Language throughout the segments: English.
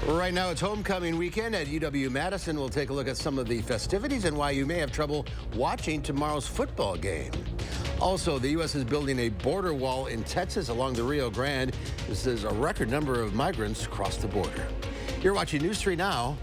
Right now, it's homecoming weekend at UW-Madison. We'll take a look at some of the festivities and why you may have trouble watching tomorrow's football game. Also, the U.S. is building a border wall in Texas along the Rio Grande. This is a record number of migrants cross the border. You're watching News 3 Now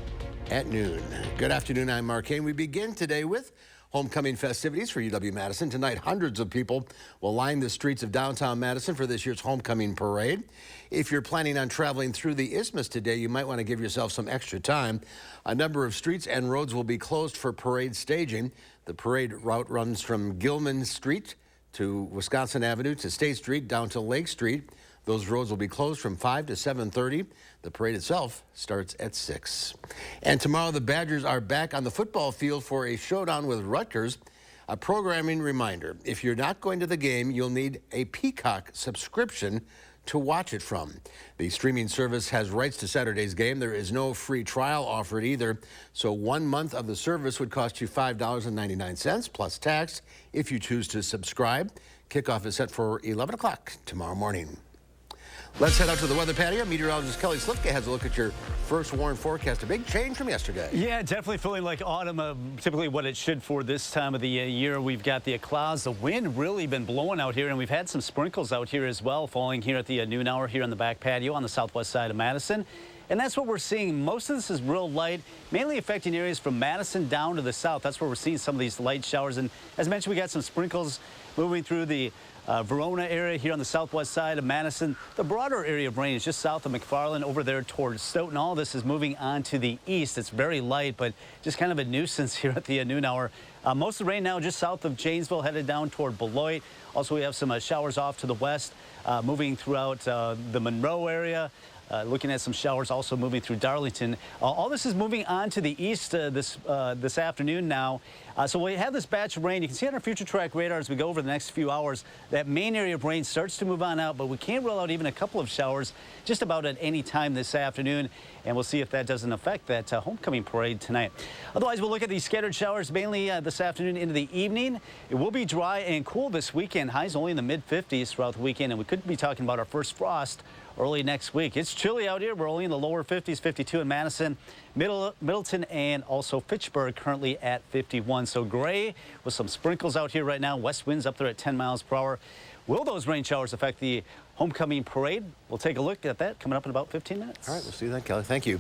at noon. Good afternoon, I'm Mark Kane. We begin today with homecoming festivities for UW-Madison. Tonight, hundreds of people will line the streets of downtown Madison for this year's homecoming parade. If you're planning on traveling through the Isthmus today, you might want to give yourself some extra time. A number of streets and roads will be closed for parade staging. The parade route runs from Gilman Street to Wisconsin Avenue to State Street down to Lake Street. Those roads will be closed from 5 to 7:30. The parade itself starts at 6. And tomorrow, the Badgers are back on the football field for a showdown with Rutgers. A programming reminder, if you're not going to the game, you'll need a Peacock subscription to watch it from. The streaming service has rights to Saturday's game. There is no free trial offered either. So 1 month of the service would cost you $5.99 plus tax if you choose to subscribe. Kickoff is set for 11 o'clock tomorrow morning. Let's head out to the weather patio. Meteorologist Kelly Slifka has a look at your first warn forecast. A big change from yesterday. Yeah, definitely feeling like autumn, typically what it should for this time of the year. We've got the clouds, the wind really been blowing out here, and we've had some sprinkles out here as well, falling here at the noon hour here on the back patio on the southwest side of Madison. And that's what we're seeing. Most of this is real light, mainly affecting areas from Madison down to the south. That's where we're seeing some of these light showers. And as mentioned, we got some sprinkles moving through the Verona area here on the southwest side of Madison. The broader area of rain is just south of McFarland over there towards Stoughton. All this is moving on to the east. It's very light, but just kind of a nuisance here at the noon hour. Most of the rain now just south of Janesville, headed down toward Beloit. Also, we have some showers off to the west, moving throughout the Monroe area. Looking at some showers also moving through Darlington. All this is moving on to the east this afternoon now. So we have this batch of rain. You can see on our future track radar as we go over the next few hours, that main area of rain starts to move on out, but we can't rule out even a couple of showers just about at any time this afternoon. And we'll see if that doesn't affect that homecoming parade tonight. Otherwise, we'll look at these scattered showers mainly this afternoon into the evening. It will be dry and cool this weekend. Highs only in the mid-50s throughout the weekend, and we could be talking about our first frost early next week. It's chilly out here. We're only in the lower 50s, 52 in Madison, Middleton, and also Fitchburg currently at 51. So gray with some sprinkles out here right now. West winds up there at 10 miles per hour. Will those rain showers affect the homecoming parade? We'll take a look at that coming up in about 15 minutes. All right, we'll see that, Kelly. Thank you.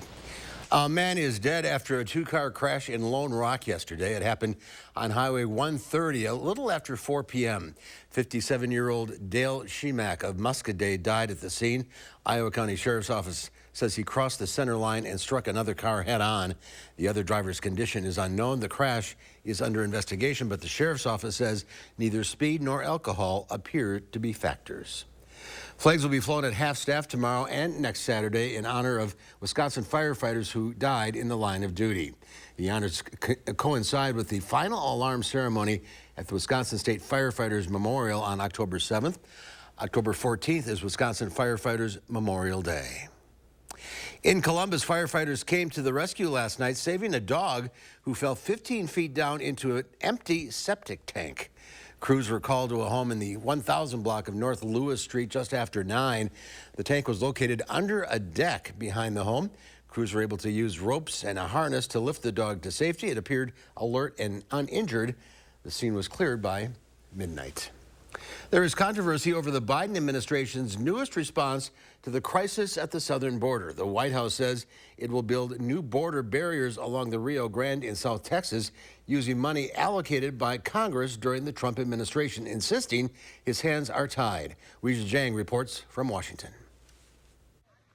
A man is dead after a two-car crash in Lone Rock yesterday. It happened on Highway 130 a little after 4 p.m. 57-year-old Dale Shemak of Muscoda died at the scene. Iowa County Sheriff's Office says he crossed the center line and struck another car head-on. The other driver's condition is unknown. The crash is under investigation, but the Sheriff's Office says neither speed nor alcohol appear to be factors. Flags will be flown at half-staff tomorrow and next Saturday in honor of Wisconsin firefighters who died in the line of duty. The honors coincide with the final alarm ceremony at the Wisconsin State Firefighters Memorial on October 7th. October 14th is Wisconsin Firefighters Memorial Day. In Columbus, firefighters came to the rescue last night, saving a dog who fell 15 feet down into an empty septic tank. Crews were called to a home in the 1000 block of North Lewis Street just after 9. The tank was located under a deck behind the home. Crews were able to use ropes and a harness to lift the dog to safety. It appeared alert and uninjured. The scene was cleared by midnight. There is controversy over the Biden administration's newest response to the crisis at the southern border. The White House says it will build new border barriers along the Rio Grande in South Texas using money allocated by Congress during the Trump administration, insisting his hands are tied. Weijia Zhang reports from Washington.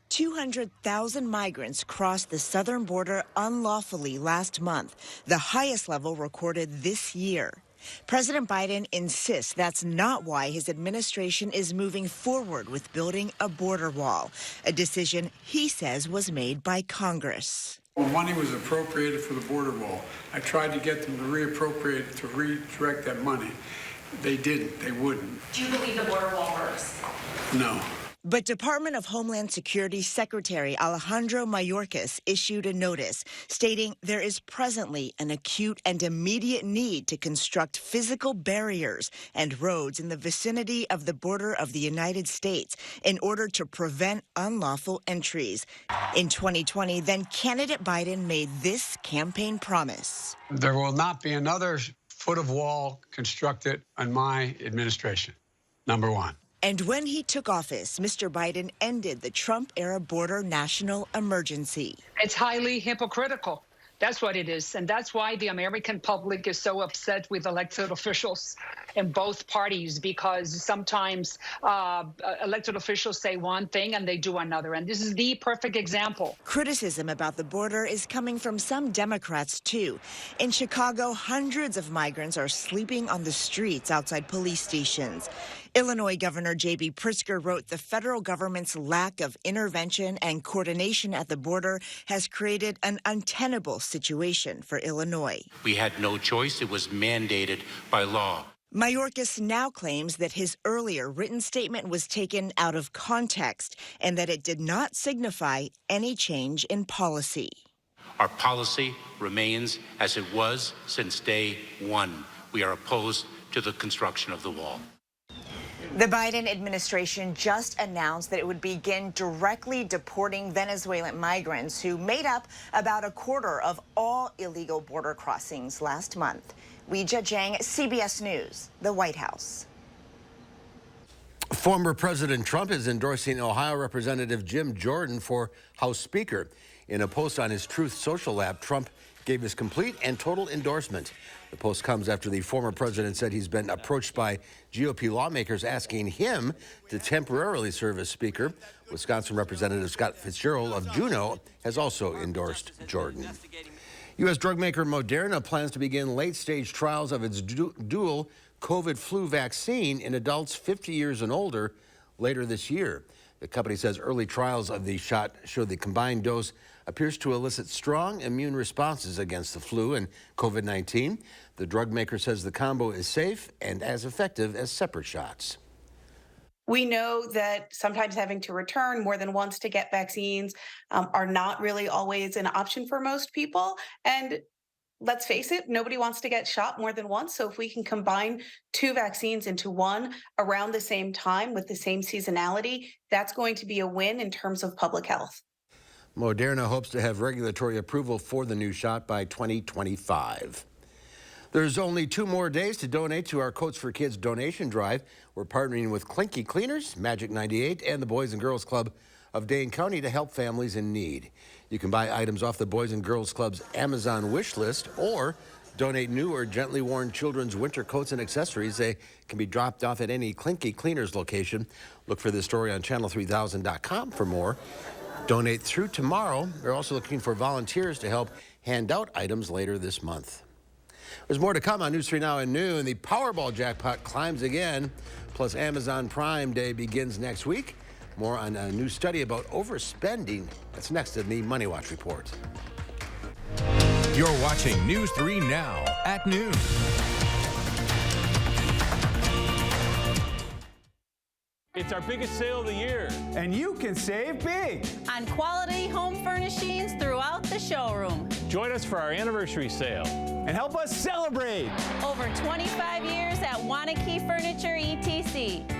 200,000 migrants crossed the southern border unlawfully last month, the highest level recorded this year. President Biden insists that's not why his administration is moving forward with building a border wall, a decision he says was made by Congress. When money was appropriated for the border wall, I tried to get them to reappropriate, to redirect that money. They didn't. They wouldn't. Do you believe the border wall works? No. But Department of Homeland Security Secretary Alejandro Mayorkas issued a notice stating there is presently an acute and immediate need to construct physical barriers and roads in the vicinity of the border of the United States in order to prevent unlawful entries. In 2020, then candidate Biden made this campaign promise. There will not be another foot of wall constructed in my administration, number one. And when he took office, Mr. Biden ended the Trump-era border national emergency. It's highly hypocritical. That's what it is. And that's why the American public is so upset with elected officials in both parties, because sometimes elected officials say one thing and they do another. And this is the perfect example. Criticism about the border is coming from some Democrats, too. In Chicago, hundreds of migrants are sleeping on the streets outside police stations. Illinois Governor J.B. Pritzker wrote the federal government's lack of intervention and coordination at the border has created an untenable situation for Illinois. We had no choice. It was mandated by law. Mayorkas now claims that his earlier written statement was taken out of context and that it did not signify any change in policy. Our policy remains as it was since day one. We are opposed to the construction of the wall. The Biden administration just announced that it would begin directly deporting Venezuelan migrants who made up about a quarter of all illegal border crossings last month. Weijia Jiang, CBS News, the White House. Former President Trump is endorsing Ohio Representative Jim Jordan for House Speaker. In a post on his Truth Social app, Trump gave his complete and total endorsement. The post comes after the former president said he's been approached by GOP lawmakers asking him to temporarily serve as Speaker. Wisconsin Representative Scott Fitzgerald of Juneau has also endorsed Jordan. U.S. drug maker Moderna plans to begin late-stage trials of its dual COVID flu vaccine in adults 50 years and older later this year. The company says early trials of the shot show the combined dose appears to elicit strong immune responses against the flu and COVID-19. The drug maker says the combo is safe and as effective as separate shots. We know that sometimes having to return more than once to get vaccines are not really always an option for most people. And let's face it, nobody wants to get shot more than once. So if we can combine two vaccines into one around the same time with the same seasonality, that's going to be a win in terms of public health. Moderna hopes to have regulatory approval for the new shot by 2025. There's only 2 more days to donate to our Coats for Kids donation drive. We're partnering with Clinky Cleaners, Magic 98, and the Boys and Girls Club of Dane County to help families in need. You can buy items off the Boys and Girls Club's Amazon wish list or donate new or gently worn children's winter coats and accessories. They can be dropped off at any Clinky Cleaners location. Look for this story on channel3000.com for more. Donate through tomorrow. We're also looking for volunteers to help hand out items later this month. There's more to come on News 3 Now and noon. The Powerball jackpot climbs again. Plus, Amazon Prime Day begins next week. More on a new study about overspending. That's next in the Money Watch Report. You're watching News 3 Now at noon. It's our biggest sale of the year. And you can save big on quality home furnishings throughout the showroom. Join us for our anniversary sale. And help us celebrate. Over 25 years at Wanakee Furniture, ETC.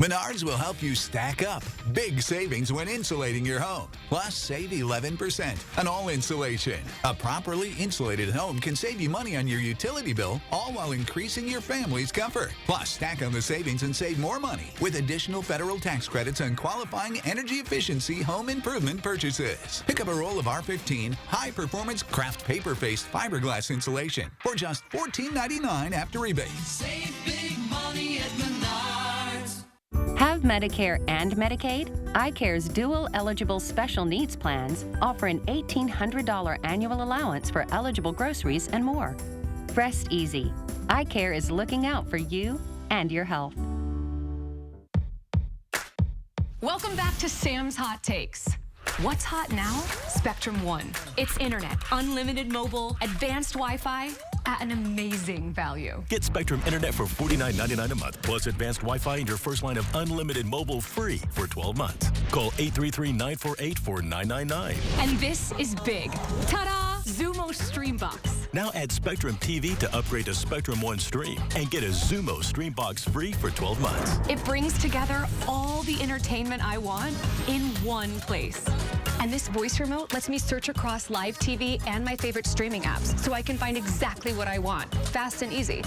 Menards will help you stack up. Big savings when insulating your home. Plus, save 11% on all insulation. A properly insulated home can save you money on your utility bill, all while increasing your family's comfort. Plus, stack on the savings and save more money with additional federal tax credits on qualifying energy efficiency home improvement purchases. Pick up a roll of R15 high-performance craft paper-faced fiberglass insulation for just $14.99 after rebates. Save big money at Menards. Have Medicare and Medicaid? iCare's dual eligible special needs plans offer an $1,800 annual allowance for eligible groceries and more. Rest easy. iCare is looking out for you and your health. Welcome back to Sam's Hot Takes. What's hot now? Spectrum One. It's internet, unlimited mobile, advanced Wi-Fi at an amazing value. Get Spectrum Internet for $49.99 a month, plus advanced Wi-Fi and your first line of unlimited mobile free for 12 months. Call 833-948-4999. And this is big. Ta-da! Zumo Streambox. Now add Spectrum TV to upgrade to Spectrum One Stream and get a Zumo Streambox free for 12 months. It brings together all the entertainment I want in one place. And this voice remote lets me search across live TV and my favorite streaming apps so I can find exactly what I want, fast and easy.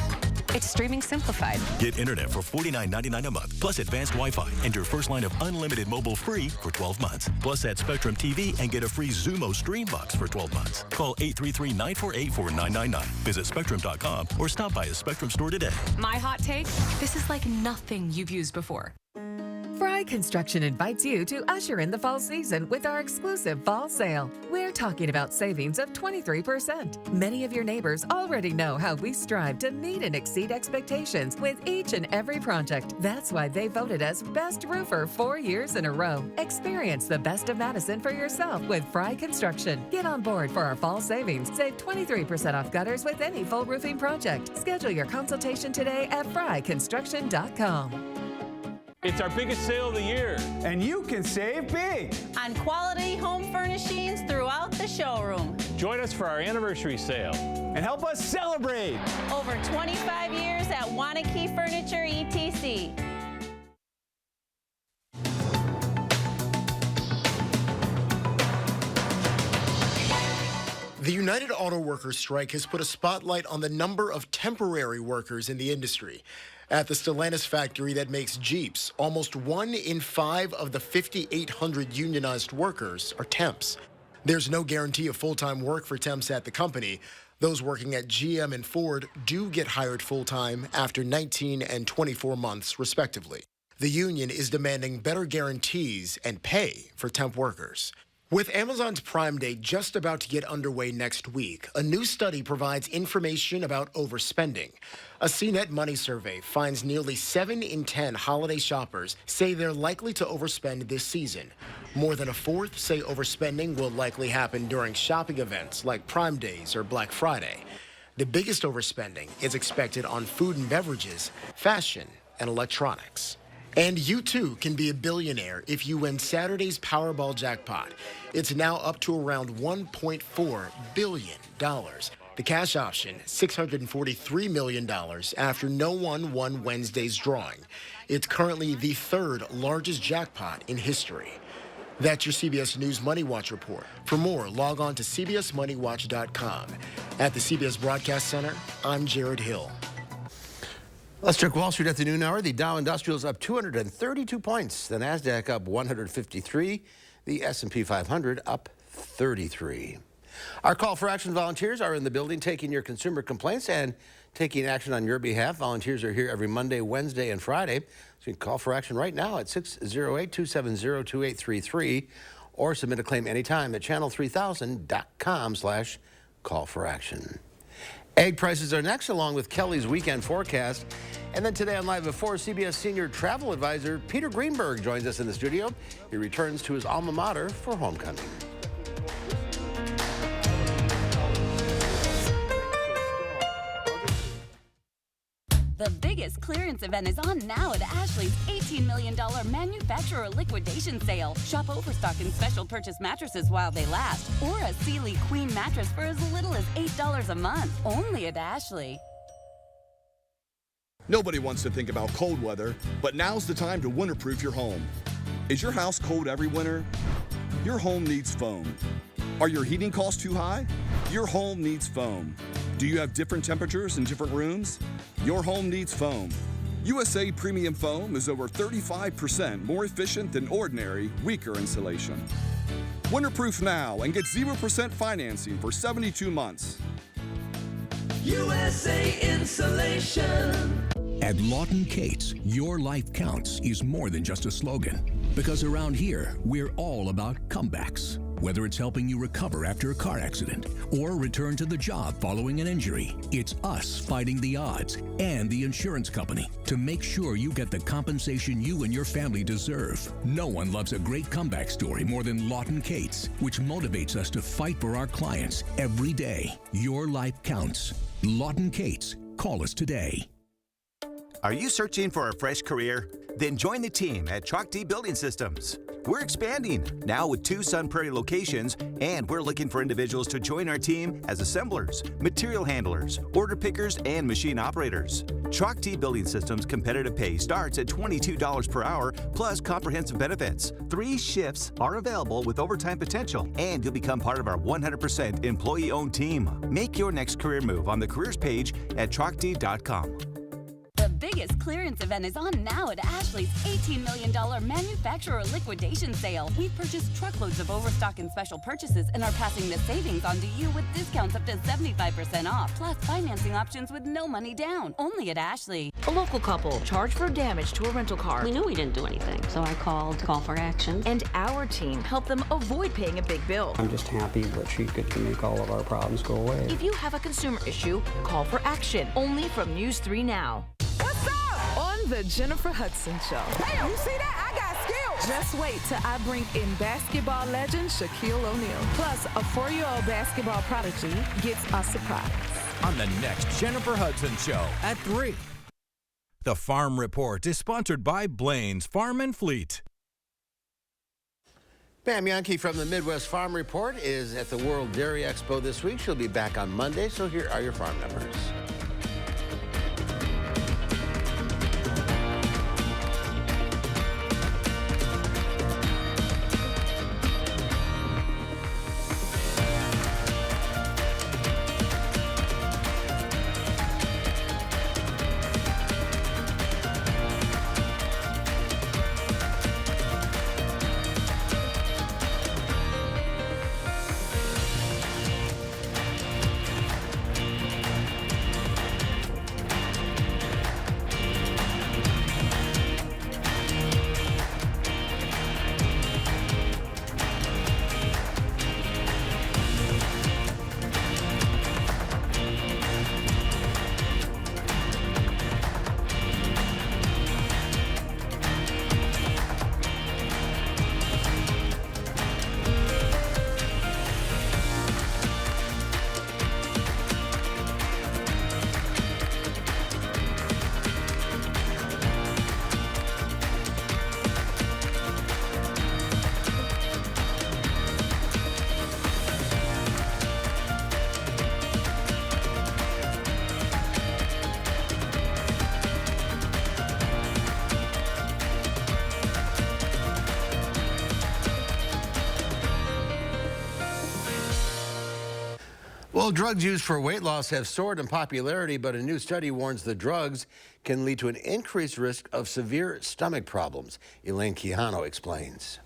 It's streaming simplified. Get internet for $49.99 a month, plus advanced Wi-Fi and your first line of unlimited mobile free for 12 months. Plus add Spectrum TV and get a free Zumo Streambox for 12 months. Call 833-948-4999. Visit Spectrum.com or stop by a Spectrum store today. My hot take, this is like nothing you've used before. Fry Construction invites you to usher in the fall season with our exclusive fall sale. We're talking about savings of 23%. Many of your neighbors already know how we strive to meet and exceed expectations with each and every project. That's why they voted us Best Roofer 4 years in a row. Experience the best of Madison for yourself with Fry Construction. Get on board for our fall savings. Save 23% off gutters with any full roofing project. Schedule your consultation today at fryconstruction.com. It's our biggest sale of the year. And you can save big on quality home furnishings throughout the showroom. Join us for our anniversary sale. And help us celebrate. Over 25 years at Wanakee Furniture, ETC. The United Auto Workers strike has put a spotlight on the number of temporary workers in the industry. At the Stellantis factory that makes Jeeps, almost 1 in 5 of the 5,800 unionized workers are temps. There's no guarantee of full-time work for temps at the company. Those working at GM and Ford do get hired full-time after 19 and 24 months, respectively. The union is demanding better guarantees and pay for temp workers. With Amazon's Prime Day just about to get underway next week, a new study provides information about overspending. A CNET Money survey finds nearly 7 in 10 holiday shoppers say they're likely to overspend this season. More than a fourth say overspending will likely happen during shopping events like Prime Days or Black Friday. The biggest overspending is expected on food and beverages, fashion, and electronics. And you too can be a billionaire if you win Saturday's Powerball jackpot. It's now up to around $1.4 billion. The cash option, $643 million after no one won Wednesday's drawing. It's currently the third largest jackpot in history. That's your CBS News Money Watch report. For more, log on to cbsmoneywatch.com. At the CBS Broadcast Center, I'm Jared Hill. Let's check Wall Street at the noon hour. The Dow Industrial is up 232 points. The NASDAQ up 153. The S&P 500 up 33. Our call for action volunteers are in the building taking your consumer complaints and taking action on your behalf. Volunteers are here every Monday, Wednesday, and Friday. So you can call for action right now at 608-270-2833 or submit a claim anytime at channel3000.com/call-for-action. Egg prices are next, along with Kelly's weekend forecast. And then today on Live at 4, CBS senior travel advisor Peter Greenberg joins us in the studio. He returns to his alma mater for homecoming. The biggest clearance event is on now at Ashley's $18 million manufacturer liquidation sale. Shop Overstock and special purchase mattresses while they last, or a Sealy Queen mattress for as little as $8 a month. Only at Ashley. Nobody wants to think about cold weather, but now's the time to winterproof your home. Is your house cold every winter? Your home needs foam. Are your heating costs too high? Your home needs foam. Do you have different temperatures in different rooms? Your home needs foam. USA Premium Foam is over 35% more efficient than ordinary, weaker insulation. Winterproof now and get 0% financing for 72 months. USA Insulation. At Lawton Cates, your life counts is more than just a slogan. Because around here, we're all about comebacks. Whether it's helping you recover after a car accident or return to the job following an injury, it's us fighting the odds and the insurance company to make sure you get the compensation you and your family deserve. No one loves a great comeback story more than Lawton Cates, which motivates us to fight for our clients every day. Your life counts. Lawton Cates. Call us today. Are you searching for a fresh career? Then join the team at Chalk D Building Systems. We're expanding, now with 2 Sun Prairie locations, and we're looking for individuals to join our team as assemblers, material handlers, order pickers, and machine operators. Chalk D Building Systems competitive pay starts at $22 per hour plus comprehensive benefits. 3 shifts are available with overtime potential, and you'll become part of our 100% employee-owned team. Make your next career move on the careers page at chalkd.com. The biggest clearance event is on now at Ashley's $18 million manufacturer liquidation sale. We've purchased truckloads of overstock and special purchases and are passing the savings on to you with discounts up to 75% off, plus financing options with no money down. Only at Ashley. A local couple charged for damage to a rental car. We knew we didn't do anything, so I called Call for Action. And our team helped them avoid paying a big bill. I'm just happy that she gets to make all of our problems go away. If you have a consumer issue, Call for Action. Only from News 3 Now. What's up? On the Jennifer Hudson Show. Damn. You see that? I got skills. Just wait till I bring in basketball legend Shaquille O'Neal. Plus, a 4-year-old basketball prodigy gets a surprise. On the next Jennifer Hudson Show at 3. The Farm Report is sponsored by Blaine's Farm and Fleet. Pam Yankee from the Midwest Farm Report is at the World Dairy Expo this week. She'll be back on Monday, so here are your farm numbers. Well, drugs used for weight loss have soared in popularity, but a new study warns the drugs can lead to an increased risk of severe stomach problems. Elaine Quijano explains.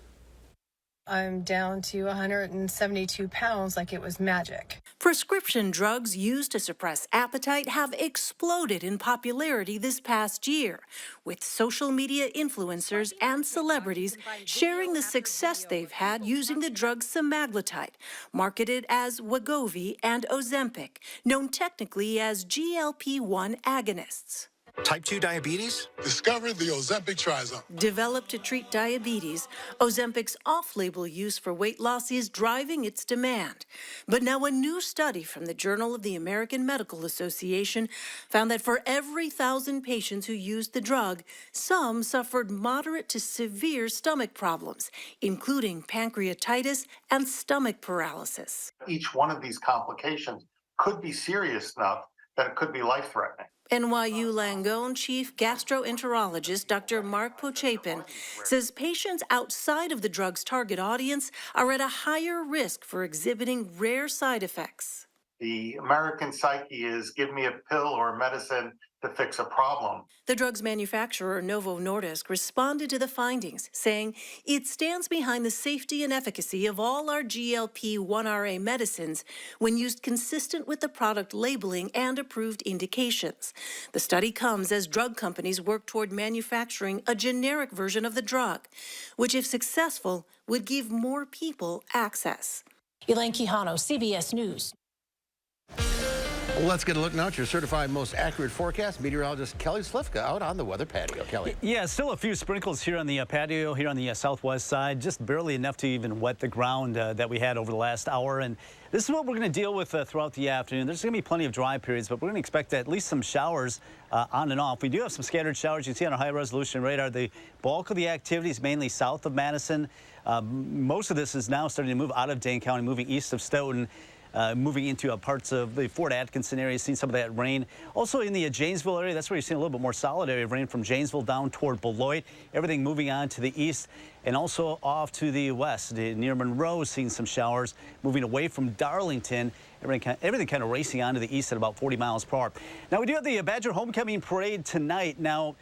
I'm down to 172 pounds like it was magic. Prescription drugs used to suppress appetite have exploded in popularity this past year, with social media influencers and celebrities sharing the success they've had using the drug semaglutide, marketed as Wegovy and Ozempic, known technically as GLP-1 agonists. Type 2 diabetes? Discover the Ozempic Trizone. Developed to treat diabetes, Ozempic's off-label use for weight loss is driving its demand. But now a new study from the Journal of the American Medical Association found that for every 1,000 patients who used the drug, some suffered moderate to severe stomach problems, including pancreatitis and stomach paralysis. Each one of these complications could be serious enough that it could be life-threatening. NYU Langone chief gastroenterologist Dr. Mark Pochapin says patients outside of the drug's target audience are at a higher risk for exhibiting rare side effects. The American psyche is give me a pill or a medicine to fix a problem. The drug's manufacturer, Novo Nordisk, responded to the findings, saying it stands behind the safety and efficacy of all our GLP-1RA medicines when used consistent with the product labeling and approved indications. The study comes as drug companies work toward manufacturing a generic version of the drug, which, if successful, would give more people access. Elaine Quijano, CBS News. Let's get a look now at your certified most accurate forecast. Meteorologist Kelly Slifka out on the weather patio. Kelly. Yeah, still a few sprinkles here on the patio, here on the southwest side, just barely enough to even wet the ground that we had over the last hour. And this is what we're going to deal with throughout the afternoon. There's going to be plenty of dry periods, but we're going to expect at least some showers on and off. We do have some scattered showers. You can see on our high-resolution radar, the bulk of the activity is mainly south of Madison. Most of this is now starting to move out of Dane County, moving east of Stoughton. Moving into parts of the Fort Atkinson area, seeing some of that rain. Also in the Janesville area, that's where you're seeing a little bit more solid area of rain from Janesville down toward Beloit. Everything moving on to the east and also off to the west. Near Monroe, seeing some showers. Moving away from Darlington, everything kind of racing on to the east at about 40 miles per hour. Now, we do have the Badger Homecoming Parade tonight. Now,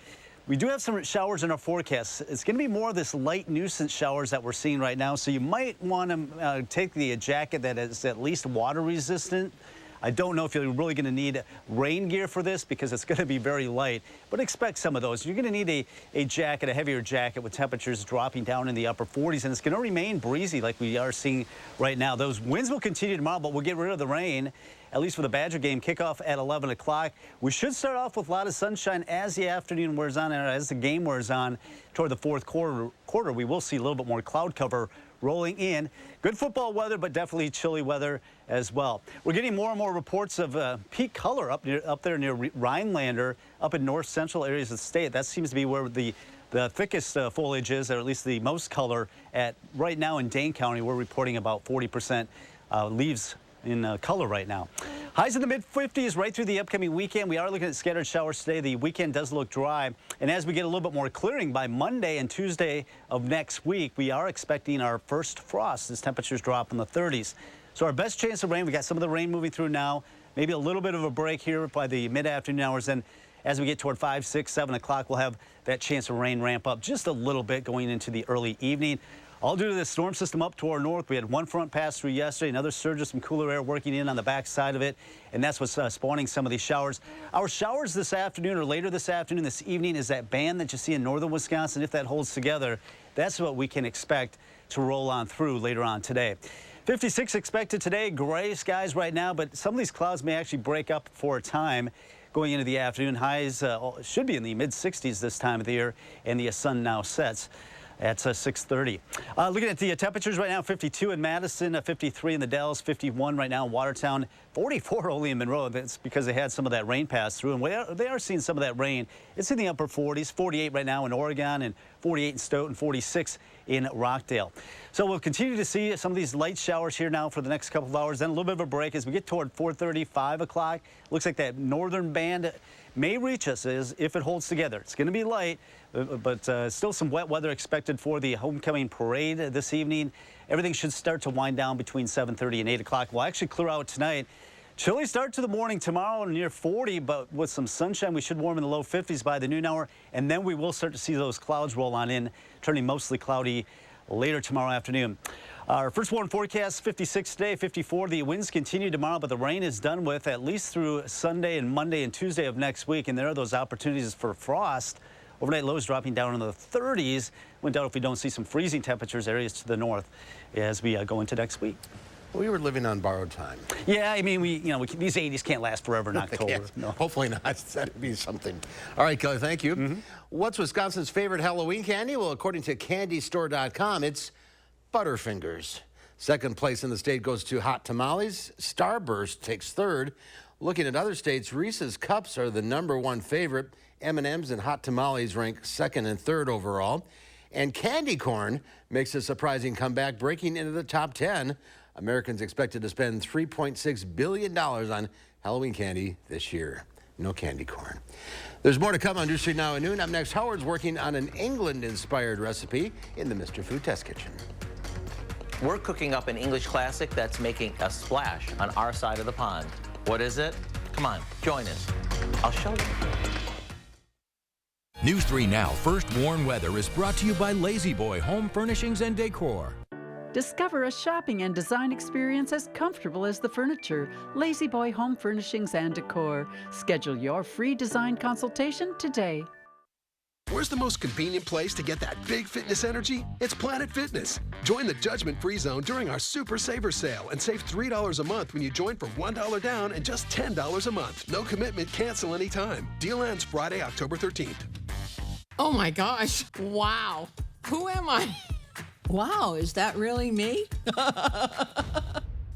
we do have some showers in our forecast. It's going to be more of this light nuisance showers that we're seeing right now, so you might want to take the jacket that is at least water resistant. I don't know if you're really going to need rain gear for this because it's going to be very light, but expect some of those. You're going to need a jacket, a heavier jacket with temperatures dropping down in the upper 40s, and it's going to remain breezy like we are seeing right now. Those winds will continue tomorrow, but we'll get rid of the rain, at least for the Badger game. Kickoff at 11 o'clock. We should start off with a lot of sunshine as the afternoon wears on and as the game wears on toward the fourth quarter. We will see a little bit more cloud cover rolling in. Good football weather, but definitely chilly weather as well. We're getting more and more reports of peak color up there near Rhinelander, up in north central areas of the state. That seems to be where the thickest foliage is, or at least the most color at right now in Dane County. We're reporting about 40% leaves in color right now. Highs in the mid-50s right through the upcoming weekend. We are looking at scattered showers today. The weekend does look dry. And as we get a little bit more clearing by Monday and Tuesday of next week, we are expecting our first frost as temperatures drop in the 30s. So our best chance of rain, we got some of the rain moving through now, maybe a little bit of a break here by the mid-afternoon hours. Then as we get toward 5, 6, 7 o'clock, we'll have that chance of rain ramp up just a little bit going into the early evening. All due to this storm system up to our north. We had one front pass through yesterday, another surge of some cooler air working in on the back side of it, and that's what's spawning some of these showers. Our showers this afternoon or later this afternoon, this evening, is that band that you see in northern Wisconsin. If that holds together, that's what we can expect to roll on through later on today. 56 expected today, gray skies right now, but some of these clouds may actually break up for a time going into the afternoon. Highs should be in the mid-60s this time of the year, and the sun now sets at 6:30. Looking at the temperatures right now, 52 in Madison, 53 in the Dells, 51 right now in Watertown, 44 only in Monroe. That's because they had some of that rain pass through, and they are seeing some of that rain. It's in the upper 40s, 48 right now in Oregon, and 48 in Stoughton, 46 in Rockdale. So we'll continue to see some of these light showers here now for the next couple of hours, then a little bit of a break as we get toward 4:30, 5 o'clock. Looks like that northern band may reach us if it holds together. It's going to be light, but still some wet weather expected for the homecoming parade this evening. Everything should start to wind down between 7:30 and 8 o'clock. We'll actually clear out tonight. Chilly start to the morning tomorrow near 40, but with some sunshine, we should warm in the low 50s by the noon hour, and then we will start to see those clouds roll on in, turning mostly cloudy later tomorrow afternoon. Our first warm forecast, 56 today, 54. The winds continue tomorrow, but the rain is done with at least through Sunday and Monday and Tuesday of next week, and there are those opportunities for frost. Overnight lows dropping down in the 30s. Wouldn't doubt if we don't see some freezing temperatures areas to the north as we go into next week. We were living on borrowed time. Yeah, I mean, these 80s can't last forever in October. No. Hopefully not. That'd be something. All right, Kelly, thank you. What's Wisconsin's favorite Halloween candy? Well, according to candystore.com, it's Butterfingers. Second place in the state goes to Hot Tamales. Starburst takes third. Looking at other states, Reese's Cups are the #1 favorite. M&M's and Hot Tamales rank second and third overall. And candy corn makes a surprising comeback, breaking into the top 10. Americans expected to spend $3.6 billion on Halloween candy this year. No candy corn. There's more to come on News 3 Now at noon. Up next, Howard's working on an England-inspired recipe in the Mr. Food Test Kitchen. We're cooking up an English classic that's making a splash on our side of the pond. What is it? Come on, join us. I'll show you. News 3 Now First Warn Weather is brought to you by Lazy Boy Home Furnishings and Decor. Discover a shopping and design experience as comfortable as the furniture. Lazy Boy Home Furnishings and Decor. Schedule your free design consultation today. Where's the most convenient place to get that big fitness energy? It's Planet Fitness. Join the judgment-free zone during our Super Saver Sale and save $3 a month when you join for $1 down and just $10 a month. No commitment, cancel anytime. Deal ends Friday, October 13th. Oh my gosh. Wow. Who am I? Wow, is that really me?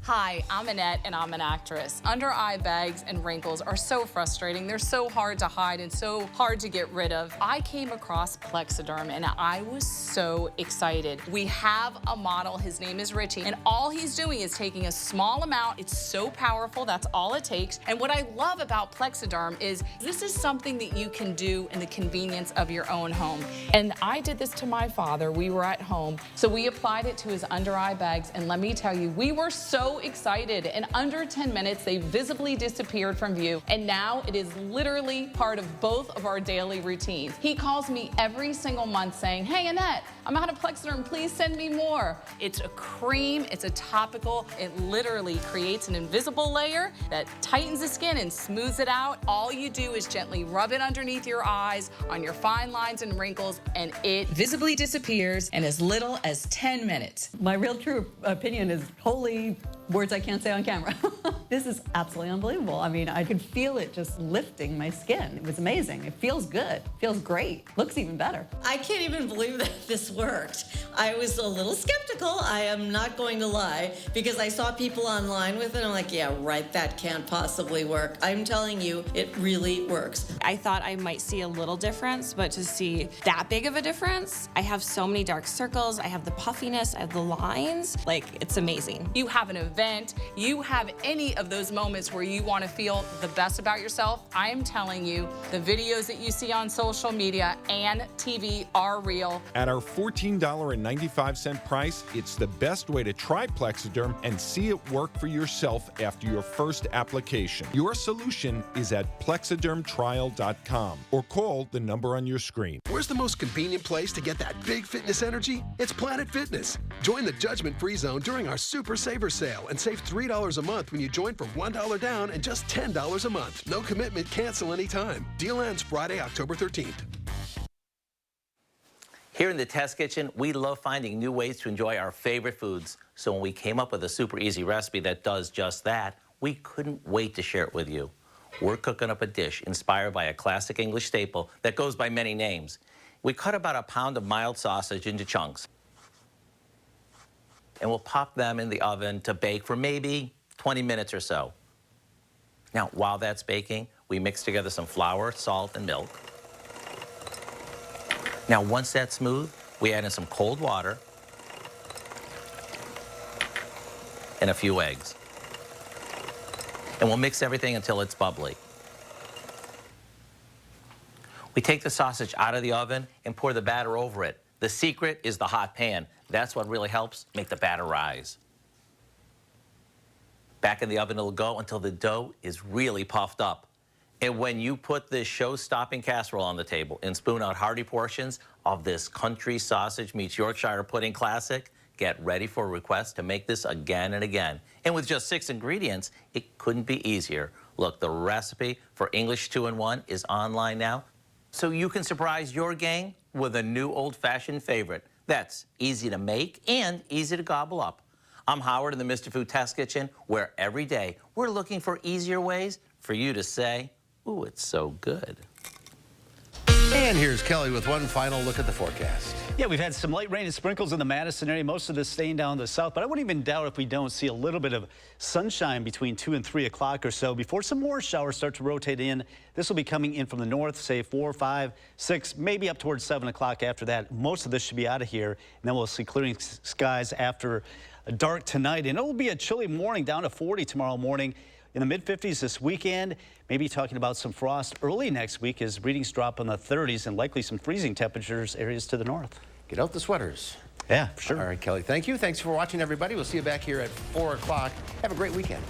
Hi, I'm Annette and I'm an actress. Under eye bags and wrinkles are so frustrating. They're so hard to hide and so hard to get rid of. I came across Plexiderm and I was so excited. We have a model, his name is Richie, and all he's doing is taking a small amount. It's so powerful, that's all it takes. And what I love about Plexiderm is this is something that you can do in the convenience of your own home. And I did this to my father. We were at home, so we applied it to his under eye bags, and let me tell you, we were so excited. In under 10 minutes, they visibly disappeared from view, and now it is literally part of both of our daily routines. He calls me every single month saying, "Hey Annette, I'm out of Plexiderm, please send me more." It's a cream, it's a topical, it literally creates an invisible layer that tightens the skin and smooths it out. All you do is gently rub it underneath your eyes, on your fine lines and wrinkles, and it visibly disappears in as little as 10 minutes. My real true opinion is wholly words I can't say on camera. This is absolutely unbelievable. I mean, I could feel it just lifting my skin. It was amazing. It feels good, feels great, looks even better. I can't even believe that this worked. I was a little skeptical, I am not going to lie, because I saw people online with it, and I'm like, yeah, right, that can't possibly work. I'm telling you, it really works. I thought I might see a little difference, but to see that big of a difference, I have so many dark circles, I have the puffiness, I have the lines, like, it's amazing. You have an event, you have any of those moments where you want to feel the best about yourself, I am telling you, the videos that you see on social media and TV are real. At our $14.95 price, it's the best way to try Plexiderm and see it work for yourself after your first application. Your solution is at plexidermtrial.com or call the number on your screen. Where's the most convenient place to get that big fitness energy? It's Planet Fitness. Join the judgment-free zone during our Super Saver Sale and save $3 a month when you join for $1 down and just $10 a month. No commitment, cancel anytime. Deal ends Friday, October 13th. Here in the test kitchen, we love finding new ways to enjoy our favorite foods. So when we came up with a super easy recipe that does just that, we couldn't wait to share it with you. We're cooking up a dish inspired by a classic English staple that goes by many names. We cut about a pound of mild sausage into chunks, and we'll pop them in the oven to bake for maybe 20 minutes or so. Now, while that's baking, we mix together some flour, salt, and milk. Now, once that's smooth, we add in some cold water and a few eggs. And we'll mix everything until it's bubbly. We take the sausage out of the oven and pour the batter over it. The secret is the hot pan. That's what really helps make the batter rise. Back in the oven it'll go until the dough is really puffed up. And when you put this show-stopping casserole on the table and spoon out hearty portions of this country sausage meets Yorkshire pudding classic, get ready for a request to make this again and again. And with just 6 ingredients, it couldn't be easier. Look, the recipe for English 2-in-1 is online now, so you can surprise your gang with a new old-fashioned favorite that's easy to make and easy to gobble up. I'm Howard in the Mr. Food Test Kitchen, where every day we're looking for easier ways for you to say, ooh, it's so good. And here's Kelly with one final look at the forecast. Yeah, we've had some light rain and sprinkles in the Madison area, most of this staying down the south, but I wouldn't even doubt if we don't see a little bit of sunshine between 2 and 3 o'clock or so before some more showers start to rotate in. This will be coming in from the north, say 4, 5, 6, maybe up towards 7 o'clock after that. Most of this should be out of here, and then we'll see clearing skies after dark tonight, and it will be a chilly morning, down to 40 tomorrow morning. In the mid-50s this weekend, maybe talking about some frost early next week as readings drop in the 30s and likely some freezing temperatures areas to the north. Get out the sweaters. Yeah, for sure. All right, Kelly, thank you. Thanks for watching, everybody. We'll see you back here at 4 o'clock. Have a great weekend.